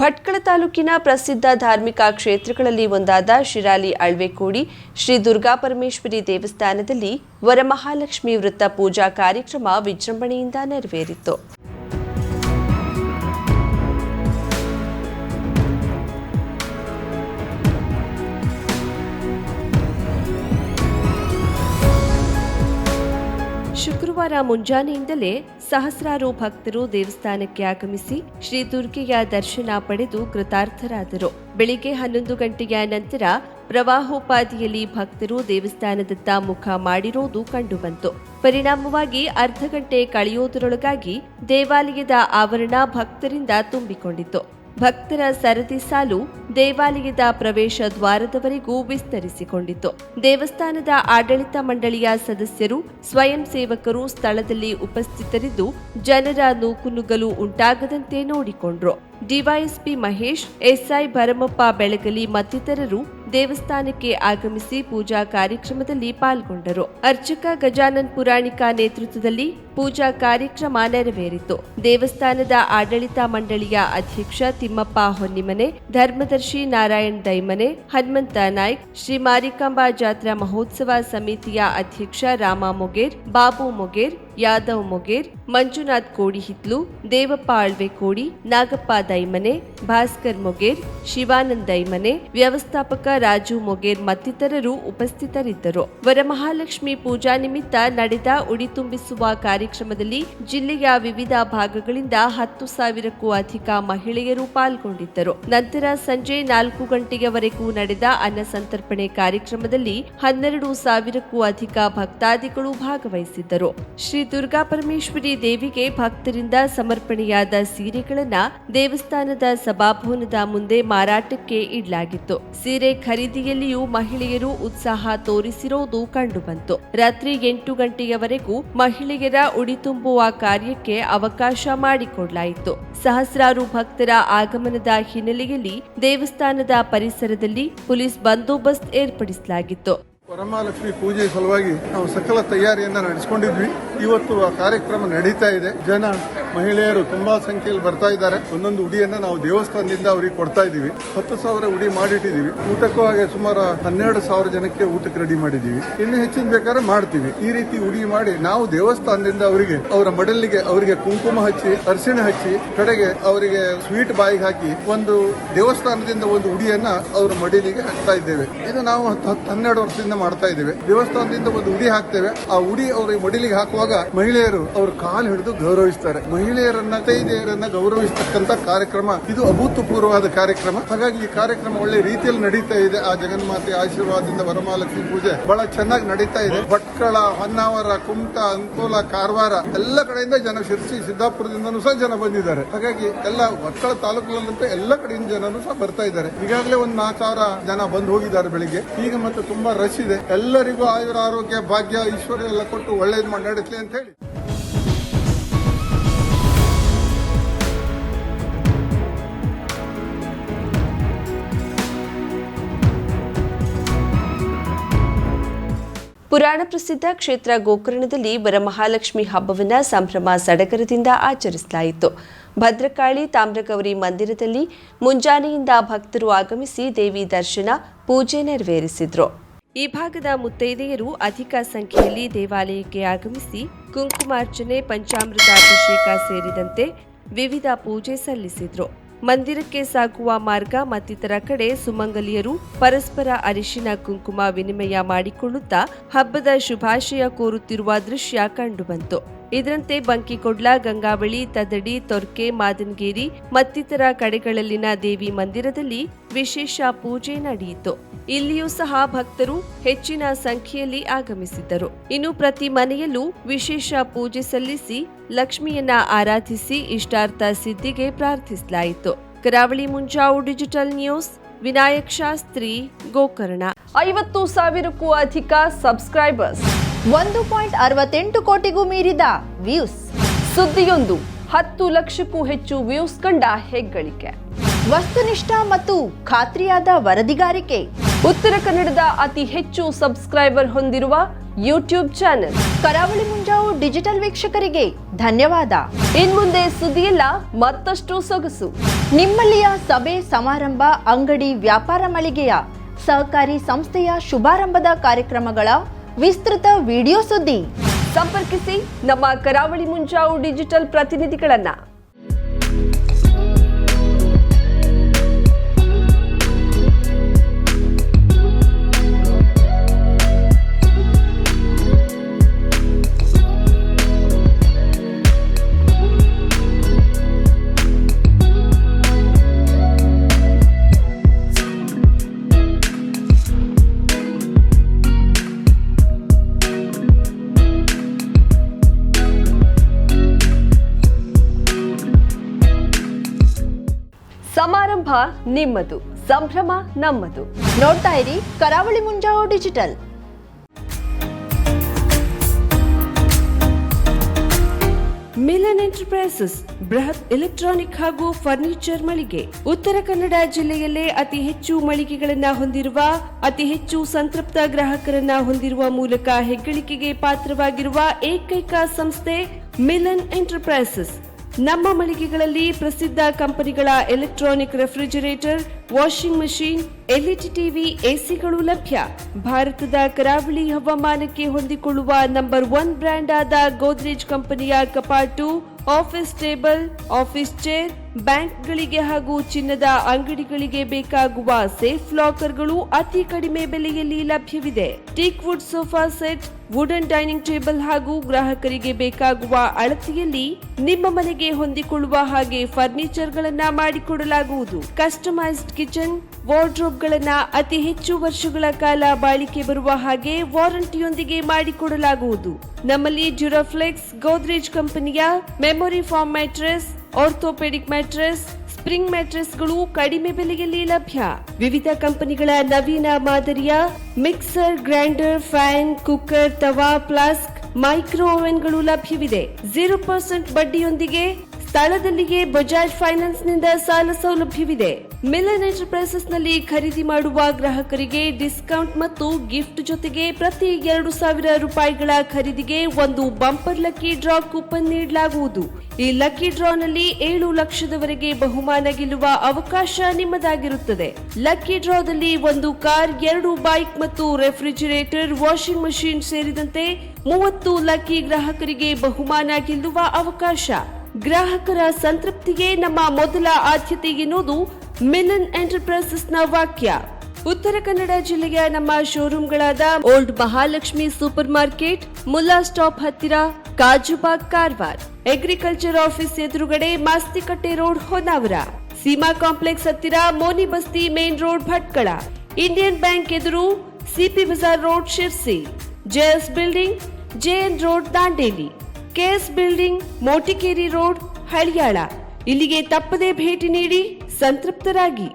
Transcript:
ಭಟ್ಕಳ ತಾಲೂಕಿನ ಪ್ರಸಿದ್ಧ ಧಾರ್ಮಿಕ ಕ್ಷೇತ್ರಗಳಲ್ಲಿ ಒಂದಾದ ಶಿರಾಲಿ ಅಳ್ವೆಕೋಡಿ ಶ್ರೀ ದುರ್ಗಾಪರಮೇಶ್ವರಿ ದೇವಸ್ಥಾನದಲ್ಲಿ ವರಮಹಾಲಕ್ಷ್ಮಿ ವೃತ್ತ ಪೂಜಾ ಕಾರ್ಯಕ್ರಮ ವಿಜೃಂಭಣೆಯಿಂದ ನೆರವೇರಿತು. ಶುಕ್ರವಾರ ಮುಂಜಾನೆಯಿಂದಲೇ ಸಹಸ್ರಾರು ಭಕ್ತರು ದೇವಸ್ಥಾನಕ್ಕೆ ಆಗಮಿಸಿ ಶ್ರೀ ದುರ್ಗೆಯ ದರ್ಶನ ಪಡೆದು ಕೃತಾರ್ಥರಾದರು. ಬೆಳಿಗ್ಗೆ 11 ಗಂಟೆಯ ನಂತರ ಪ್ರವಾಹೋಪಾದಿಯಲ್ಲಿ ಭಕ್ತರು ದೇವಸ್ಥಾನದತ್ತ ಮುಖ ಮಾಡಿರೋದು ಕಂಡುಬಂತು. ಪರಿಣಾಮವಾಗಿ ಅರ್ಧ ಗಂಟೆ ಕಳೆಯೋದರೊಳಗಾಗಿ ದೇವಾಲಯದ ಆವರಣ ಭಕ್ತರಿಂದ ತುಂಬಿಕೊಂಡಿತು. ಭಕ್ತರ ಸರದಿ ಸಾಲು ದೇವಾಲಯದ ಪ್ರವೇಶ ದ್ವಾರದವರೆಗೂ ವಿಸ್ತರಿಸಿಕೊಂಡಿತು. ದೇವಸ್ಥಾನದ ಆಡಳಿತ ಮಂಡಳಿಯ ಸದಸ್ಯರು, ಸ್ವಯಂ ಸೇವಕರು ಸ್ಥಳದಲ್ಲಿ ಉಪಸ್ಥಿತರಿದ್ದು ಜನರ ನೂಕುನುಗ್ಗಲು ಉಂಟಾಗದಂತೆ ನೋಡಿಕೊಂಡ್ರು. ಡಿವೈಎಸ್ಪಿ ಮಹೇಶ್, ಎಸ್ಐ ಭರಮಪ್ಪ ಬೆಳಗಲಿ ಮತ್ತಿತರರು ದೇವಸ್ಥಾನಕ್ಕೆ ಆಗಮಿಸಿ ಪೂಜಾ ಕಾರ್ಯಕ್ರಮದಲ್ಲಿ ಪಾಲ್ಗೊಂಡರು. ಅರ್ಚಕ ಗಜಾನನ್ ಪುರಾಣಿಕ ನೇತೃತ್ವದಲ್ಲಿ ಪೂಜಾ ಕಾರ್ಯಕ್ರಮ ನೆರವೇರಿತು. ದೇವಸ್ಥಾನದ ಆಡಳಿತ ಮಂಡಳಿಯ ಅಧ್ಯಕ್ಷ ತಿಮ್ಮಪ್ಪ ಹೊನ್ನಿಮನೆ, ಧರ್ಮದರ್ಶಿ ನಾರಾಯಣ್ ದೈಮನೆ, ಹನುಮಂತ ನಾಯ್ಕ್, ಶ್ರೀ ಮಾರಿಕಾಂಬಾ ಜಾತ್ರಾ ಮಹೋತ್ಸವ ಸಮಿತಿಯ ಅಧ್ಯಕ್ಷ ರಾಮ ಮೊಗೇರ್, ಬಾಬು ಮೊಗೇರ್, ಯಾದವ್ ಮೊಗೇರ್, ಮಂಜುನಾಥ್ ಕೋಡಿಹಿತ್ಲು, ದೇವಪ್ಪ ಅಳ್ವೆಕೋಡಿ, ನಾಗಪ್ಪ ದೈಮನೆ, ಭಾಸ್ಕರ್ ಮೊಗೇರ್, ಶಿವಾನಂದ್ ದೈಮನೆ, ವ್ಯವಸ್ಥಾಪಕ ರಾಜು ಮೊಗೇರ್ ಮತ್ತಿತರರು ಉಪಸ್ಥಿತರಿದ್ದರು. ವರಮಹಾಲಕ್ಷ್ಮಿ ಪೂಜಾ ನಿಮಿತ್ತ ನಡೆದ ಉಡಿ ತುಂಬಿಸುವ ಕಾರ್ಯಕ್ರಮದಲ್ಲಿ ಜಿಲ್ಲೆಯ ವಿವಿಧ ಭಾಗಗಳಿಂದ 10,000ಕ್ಕೂ ಅಧಿಕ ಮಹಿಳೆಯರು ಪಾಲ್ಗೊಂಡಿದ್ದರು. ನಂತರ ಸಂಜೆ 4 ಗಂಟೆಯವರೆಗೂ ನಡೆದ ಅನ್ನ ಸಂತರ್ಪಣೆ ಕಾರ್ಯಕ್ರಮದಲ್ಲಿ 12,000ಕ್ಕೂ ಅಧಿಕ ಭಕ್ತಾದಿಗಳು ಭಾಗವಹಿಸಿದ್ದರು. ಶ್ರೀ ದುರ್ಗಾಪರಮೇಶ್ವರಿ ದೇವಿಗೆ ಭಕ್ತರಿಂದ ಸಮರ್ಪಣೆಯಾದ ಸೀರೆಗಳನ್ನ ದೇವಸ್ಥಾನದ ಸಭಾಭವನದ ಮುಂದೆ ಮಾರಾಟಕ್ಕೆ ಇಡಲಾಗಿತ್ತು. ಸೀರೆ ಖರೀದಿಯಲ್ಲಿಯೂ ಮಹಿಳೆಯರು ಉತ್ಸಾಹ ತೋರಿಸಿರೋದು ಕಂಡುಬಂತು. ರಾತ್ರಿ 8 ಗಂಟೆಯವರೆಗೂ ಮಹಿಳೆಯರ ಉಡಿ ತುಂಬುವ ಕಾರ್ಯಕ್ಕೆ ಅವಕಾಶ ಮಾಡಿಕೊಡಲಾಯಿತು. ಸಹಸ್ರಾರು ಭಕ್ತರ ಆಗಮನದ ಹಿನ್ನೆಲೆಯಲ್ಲಿ ದೇವಸ್ಥಾನದ ಪರಿಸರದಲ್ಲಿ ಪೊಲೀಸ್ ಬಂದೋಬಸ್ತ್ ಏರ್ಪಡಿಸಲಾಗಿತ್ತು. ವರಮಹಾಲಕ್ಷ್ಮಿ ಪೂಜೆ ಸಲುವಾಗಿ ನಾವು ಸಕಲ ತಯಾರಿಯನ್ನ ನಡೆಸಿಕೊಂಡಿದ್ವಿ. ಇವತ್ತು ಆ ಕಾರ್ಯಕ್ರಮ ನಡೀತಾ ಇದೆ. ಜನ ಮಹಿಳೆಯರು ತುಂಬಾ ಸಂಖ್ಯೆಯಲ್ಲಿ ಬರ್ತಾ ಇದ್ದಾರೆ. ಒಂದೊಂದು ಉಡಿಯನ್ನ ನಾವು ದೇವಸ್ಥಾನದಿಂದ ಅವರಿಗೆ ಕೊಡ್ತಾ ಇದೀವಿ. 10,000 ಉಡಿ ಮಾಡಿಟ್ಟಿದೀವಿ. ಊಟಕ್ಕೂ ಹಾಗೆ ಸುಮಾರು 12,000 ಜನಕ್ಕೆ ಊಟಕ್ಕೆ ರೆಡಿ ಮಾಡಿದೀವಿ. ಇನ್ನು ಹೆಚ್ಚಿನ ಬೇಕಾದ್ರೆ ಮಾಡ್ತೀವಿ. ಈ ರೀತಿ ಉಡಿ ಮಾಡಿ ನಾವು ದೇವಸ್ಥಾನದಿಂದ ಅವರಿಗೆ ಅವರ ಮಡಲಿಗೆ ಅವರಿಗೆ ಕುಂಕುಮ ಹಚ್ಚಿ, ಅರಿಶಿಣ ಹಚ್ಚಿ, ಕಡೆಗೆ ಅವರಿಗೆ ಸ್ವೀಟ್ ಬಾಯಿಗೆ ಹಾಕಿ ಒಂದು ದೇವಸ್ಥಾನದಿಂದ ಒಂದು ಉಡಿಯನ್ನ ಅವರ ಮಡಿಲಿಗೆ ಹಾಕ್ತಾ ಇದ್ದೇವೆ. ಇದು ನಾವು 12 ವರ್ಷದಿಂದ ಮಾಡ್ತಾ ಇದ್ದೇವೆ. ದೇವಸ್ಥಾನದಿಂದ ಒಂದು ಉಡಿ ಹಾಕ್ತೇವೆ. ಆ ಉಡಿ ಅವರ ಮಡಿಲಿಗೆ ಹಾಕುವಾಗ ಮಹಿಳೆಯರು ಅವ್ರ ಕಾಲು ಹಿಡಿದು ಗೌರವಿಸ್ತಾರೆ. ಮಹಿಳೆಯರನ್ನ ತೈದೆಯರನ್ನ ಗೌರವಿಸತಕ್ಕಂತ ಕಾರ್ಯಕ್ರಮ ಇದು ಅಭೂತಪೂರ್ವವಾದ ಕಾರ್ಯಕ್ರಮ. ಹಾಗಾಗಿ ಈ ಕಾರ್ಯಕ್ರಮ ಒಳ್ಳೆ ರೀತಿಯಲ್ಲಿ ನಡೀತಾ ಇದೆ. ಆ ಜಗನ್ಮಾತೆ ಆಶೀರ್ವಾದದಿಂದ ವರಮಹಾಲಕ್ಷ್ಮಿ ಪೂಜೆ ಬಹಳ ಚೆನ್ನಾಗಿ ನಡೀತಾ ಇದೆ. ಭಟ್ಕಳ, ಹೊನ್ನಾವರ, ಕುಮಟಾ, ಅಂಕೋಲ, ಕಾರವಾರ ಎಲ್ಲ ಕಡೆಯಿಂದ ಜನ, ಶಿರ್ಸಿ, ಸಿದ್ದಾಪುರದಿಂದನೂ ಸಹ ಜನ ಬಂದಿದ್ದಾರೆ. ಹಾಗಾಗಿ ಎಲ್ಲ ಭಟ್ಕಳ ತಾಲೂಕಿನಲ್ಲಂತೂ ಎಲ್ಲ ಕಡೆಯಿಂದ ಜನರು ಸಹ ಬರ್ತಾ ಇದ್ದಾರೆ. ಈಗಾಗಲೇ ಒಂದು 4,000 ಜನ ಬಂದು ಹೋಗಿದ್ದಾರೆ ಬೆಳಿಗ್ಗೆ. ಈಗ ಮತ್ತೆ ತುಂಬಾ ರಶ್ ಇದೆ. ಎಲ್ಲರಿಗೂ ಆಯುರ, ಆರೋಗ್ಯ, ಭಾಗ್ಯ, ಐಶ್ವರ್ಯ ಎಲ್ಲ ಕೊಟ್ಟು ಒಳ್ಳೇದು ಮಾಡಿ ನಡೆಸಲಿ ಅಂತ ಹೇಳಿ. ಪುರಾಣ ಪ್ರಸಿದ್ಧ ಕ್ಷೇತ್ರ ಗೋಕರ್ಣದಲ್ಲಿ ವರಮಹಾಲಕ್ಷ್ಮಿ ಹಬ್ಬವನ್ನು ಸಂಭ್ರಮ ಸಡಗರದಿಂದ ಆಚರಿಸಲಾಯಿತು. ಭದ್ರಕಾಳಿ ತಾಮ್ರಗೌರಿ ಮಂದಿರದಲ್ಲಿ ಮುಂಜಾನೆಯಿಂದ ಭಕ್ತರು ಆಗಮಿಸಿ ದೇವಿ ದರ್ಶನ, ಪೂಜೆ ನೆರವೇರಿಸಿದ್ರು. ಈ ಭಾಗದ ಮುತ್ತೈದೆಯರು ಅಧಿಕ ಸಂಖ್ಯೆಯಲ್ಲಿ ದೇವಾಲಯಕ್ಕೆ ಆಗಮಿಸಿ ಕುಂಕುಮಾರ್ಚನೆ, ಪಂಚಾಮೃತಾಭಿಷೇಕ ಸೇರಿದಂತೆ ವಿವಿಧ ಪೂಜೆ ಸಲ್ಲಿಸಿದ್ರು. ಮಂದಿರಕ್ಕೆ ಸಾಗುವ ಮಾರ್ಗ ಮತ್ತಿತರ ಕಡೆ ಸುಮಂಗಲಿಯರು ಪರಸ್ಪರ ಅರಿಶಿನ ಕುಂಕುಮ ವಿನಿಮಯ ಮಾಡಿಕೊಳ್ಳುತ್ತಾ ಹಬ್ಬದ ಶುಭಾಶಯ ಕೋರುತ್ತಿರುವ ದೃಶ್ಯ ಕಂಡುಬಂತು. ಇದರಂತೆ ಬಂಕಿಕೊಡ್ಲ, ಗಂಗಾವಳಿ, ತದಡಿ, ತೊರ್ಕೆ, ಮಾದನಗೇರಿ ಮತ್ತಿತರ ಕಡೆಗಳಲ್ಲಿನ ದೇವಿ ಮಂದಿರದಲ್ಲಿ ವಿಶೇಷ ಪೂಜೆ ನಡೆಯಿತು. ಇಲ್ಲಿಯೂ ಸಹ ಭಕ್ತರು ಹೆಚ್ಚಿನ ಸಂಖ್ಯೆಯಲ್ಲಿ ಆಗಮಿಸಿದ್ದರು. ಇನ್ನು ಪ್ರತಿ ಮನೆಯಲ್ಲೂ ವಿಶೇಷ ಪೂಜೆ ಸಲ್ಲಿಸಿ ಲಕ್ಷ್ಮಿಯನ್ನ ಆರಾಧಿಸಿ ಇಷ್ಟಾರ್ಥ ಸಿದ್ಧಿಗೆ ಪ್ರಾರ್ಥಿಸಲಾಯಿತು. ಕರಾವಳಿ ಮುಂಜಾವು ಡಿಜಿಟಲ್ ನ್ಯೂಸ್, ವಿನಾಯಕ್ ಶಾಸ್ತ್ರಿ, ಗೋಕರ್ಣ. 50,000ಕ್ಕೂ ಅಧಿಕ ಸಬ್ಸ್ಕ್ರೈಬರ್ಸ್, 1.68 ಕೋಟಿಗೂ ಮೀರಿದ ವ್ಯೂಸ್. ಸುದ್ದಿಯೊಂದು 10 ಲಕ್ಷಕ್ಕೂ ಹೆಚ್ಚು ವ್ಯೂಸ್ ಕಂಡ ಹೆಗ್ಗಳಿಕೆ. ವಸ್ತುನಿಷ್ಠ ಮತ್ತು ಖಾತ್ರಿಯಾದ ವರದಿಗಾರಿಕೆ. ಉತ್ತರ ಕನ್ನಡದ ಅತಿ ಹೆಚ್ಚು ಸಬ್ಸ್ಕ್ರೈಬರ್ ಹೊಂದಿರುವ ಯೂಟ್ಯೂಬ್ ಚಾನೆಲ್. ಕರಾವಳಿ ಮುಂಜಾವು ಡಿಜಿಟಲ್ ವೀಕ್ಷಕರಿಗೆ ಧನ್ಯವಾದ. ಇನ್ಮುಂದೆ ಸುದ್ದಿಯಲ್ಲ ಮತ್ತಷ್ಟು ಸೊಗಸು. ನಿಮ್ಮಲ್ಲಿಯ ಸಭೆ ಸಮಾರಂಭ, ಅಂಗಡಿ, ವ್ಯಾಪಾರ ಮಳಿಗೆಯ ಸಹಕಾರಿ ಸಂಸ್ಥೆಯ ಶುಭಾರಂಭದ ಕಾರ್ಯಕ್ರಮಗಳ ವಿಸ್ತೃತ ವಿಡಿಯೋ ಸುದ್ದಿ. ಸಂಪರ್ಕಿಸಿ ನಮ್ಮ ಕರಾವಳಿ ಮುಂಜಾವು ಡಿಜಿಟಲ್ ಪ್ರತಿನಿಧಿಗಳನ್ನ. ಸಮಾರಂಭ ನಿಮ್ಮದು, ಸಂಭ್ರಮ ನಮ್ಮದು. ನೋಡ್ತಾ ಇರಿ ಕರಾವಳಿ ಮುಂಜಾವು ಡಿಜಿಟಲ್. ಮಿಲನ್ ಎಂಟರ್ಪ್ರೈಸಸ್ ಬೃಹತ್ ಎಲೆಕ್ಟ್ರಾನಿಕ್ ಹಾಗೂ ಫರ್ನಿಚರ್ ಮಳಿಗೆ. ಉತ್ತರ ಕನ್ನಡ ಜಿಲ್ಲೆಯಲ್ಲೇ ಅತಿ ಹೆಚ್ಚು ಮಳಿಗೆಗಳನ್ನ ಹೊಂದಿರುವ, ಅತಿ ಹೆಚ್ಚು ಸಂತೃಪ್ತ ಗ್ರಾಹಕರನ್ನ ಹೊಂದಿರುವ ಮೂಲಕ ಹೆಗ್ಗಳಿಕೆಗೆ ಪಾತ್ರವಾಗಿರುವ ಏಕೈಕ ಸಂಸ್ಥೆ ಮಿಲನ್ ಎಂಟರ್ಪ್ರೈಸಸ್. ನಮ್ಮ ಮಳಿಗೆಗಳಲ್ಲಿ ಪ್ರಸಿದ್ಧ ಕಂಪನಿಗಳ electronic refrigerator, washing machine, LED TV, ಎಸಿಗಳು ಲಭ್ಯ. ಭಾರತದ ಕರಾವಳಿ ಹವಾಮಾನಕ್ಕೆ ಹೊಂದಿಕೊಳ್ಳುವ ನಂಬರ್ 1 ಬ್ರ್ಯಾಂಡ್ ಆದ ಗೋದ್ರೇಜ್ ಕಂಪನಿಯ ಕಪಾಟು, ಆಫೀಸ್ ಟೇಬಲ್, ಆಫೀಸ್ ಚೇರ್, ಬ್ಯಾಂಕ್ಗಳಿಗೆ ಹಾಗೂ ಚಿನ್ನದ ಅಂಗಡಿಗಳಿಗೆ ಬೇಕಾಗುವ ಸೇಫ್ ಲಾಕರ್ಗಳು ಅತಿ ಕಡಿಮೆ ಬೆಲೆಯಲ್ಲಿ ಲಭ್ಯವಿದೆ. Teak wood sofa set, wooden dining table ಹಾಗೂ ಗ್ರಾಹಕರಿಗೆ ಬೇಕಾಗುವ ಅಳತೆಯಲ್ಲಿ ನಿಮ್ಮ ಮನೆಗೆ ಹೊಂದಿಕೊಳ್ಳುವ ಹಾಗೆ ಫರ್ನಿಚರ್ ಗಳನ್ನ ಮಾಡಿಕೊಡಲಾಗುವುದು. ಕಸ್ಟಮೈಸ್ಡ್ ಕಿಚನ್, ವಾರ್ಡ್ರೋಬ್ ಗಳನ್ನ ಅತಿ ಹೆಚ್ಚು ವರ್ಷಗಳ ಕಾಲ ಬಾಳಿಕೆ ಬರುವ ಹಾಗೆ ವಾರಂಟಿಯೊಂದಿಗೆ ಮಾಡಿಕೊಡಲಾಗುವುದು. ನಮ್ಮಲ್ಲಿ ಡ್ಯೂರಾಫ್ಲೆಕ್ಸ್, ಗೋದ್ರೇಜ್ ಕಂಪನಿಯ memory foam mattress, orthopaedic mattress, spring ಮ್ಯಾಟ್ರೆಸ್ಗಳು ಕಡಿಮೆ ಬೆಲೆಯಲ್ಲಿ ಲಭ್ಯ. ವಿವಿಧ ಕಂಪನಿಗಳ ನವೀನ ಮಾದರಿಯ mixer, grinder, fan, cooker, tawa, flask, micro ಓವೆನ್ಗಳು ಲಭ್ಯವಿದೆ. 0% ಬಡ್ಡಿಯೊಂದಿಗೆ ಸ್ಥಳದಲ್ಲಿಯೇ ಬಜಾಜ್ ಫೈನಾನ್ಸ್ ನಿಂದ ಸಾಲ ಸೌಲಭ್ಯವಿದೆ. ಮಿಲನ್ ಎಂಟರ್ಪ್ರೈಸಸ್ ನಲ್ಲಿ ಖರೀದಿ ಮಾಡುವ ಗ್ರಾಹಕರಿಗೆ ಡಿಸ್ಕೌಂಟ್ ಮತ್ತು ಗಿಫ್ಟ್ ಜೊತೆಗೆ ಪ್ರತಿ 2,000 ರೂಪಾಯಿಗಳ ಖರೀದಿಗೆ ಒಂದು ಬಂಪರ್ ಲಕ್ಕಿ ಡ್ರಾ ಕೂಪನ್ ನೀಡಲಾಗುವುದು. ಈ ಲಕ್ಕಿ ಡ್ರಾನಲ್ಲಿ 7 ಲಕ್ಷದವರೆಗೆ ಬಹುಮಾನ ಗೆಲ್ಲುವ ಅವಕಾಶ ನಿಮ್ಮದಾಗಿರುತ್ತದೆ. ಲಕ್ಕಿ ಡ್ರಾದಲ್ಲಿ 1 ಕಾರ್, 2 ಬೈಕ್ ಮತ್ತು ರೆಫ್ರಿಜರೇಟರ್, ವಾಷಿಂಗ್ ಮಷೀನ್ ಸೇರಿದಂತೆ 30 ಲಕ್ಕಿ ಗ್ರಾಹಕರಿಗೆ ಬಹುಮಾನ ಗೆಲ್ಲುವ ಅವಕಾಶ. ಗ್ರಾಹಕರ ಸಂತೃಪ್ತಿಗೆ ನಮ್ಮ ಮೊದಲ ಆದ್ಯತೆ ಎನ್ನುವುದು ಮಿಲನ್ ಎಂಟರ್ಪ್ರೈಸಸ್ ನ ವಾಕ್ಯ. ಉತ್ತರ ಕನ್ನಡ ಜಿಲ್ಲೆಯ ನಮ್ಮ ಶೋರೂಮ್ಗಳಾದ old Mahalakshmi super market, Mulla stop ಹತ್ತಿರ, ಕಾಜುಬಾಗ್, ಕಾರವಾರ, ಅಗ್ರಿಕಲ್ಚರ್ ಆಫೀಸ್ ಎದುರುಗಡೆ, ಮಾಸ್ತಿಕಟ್ಟೆ ರೋಡ್, ಹೊನ್ನಾವರ, ಸೀಮಾ ಕಾಂಪ್ಲೆಕ್ಸ್ ಹತ್ತಿರ, Moni Basti main road, Bhatkal, Indian bank ಎದುರು, CP Bazar road, Sirsi, JS building, JN road, Dandeli, KS building, Motikeri road, Haliyal. ಇಲ್ಲಿಗೆ ತಪ್ಪದೇ ಭೇಟಿ ನೀಡಿ ಸಂತೃಪ್ತರಾಗಿ.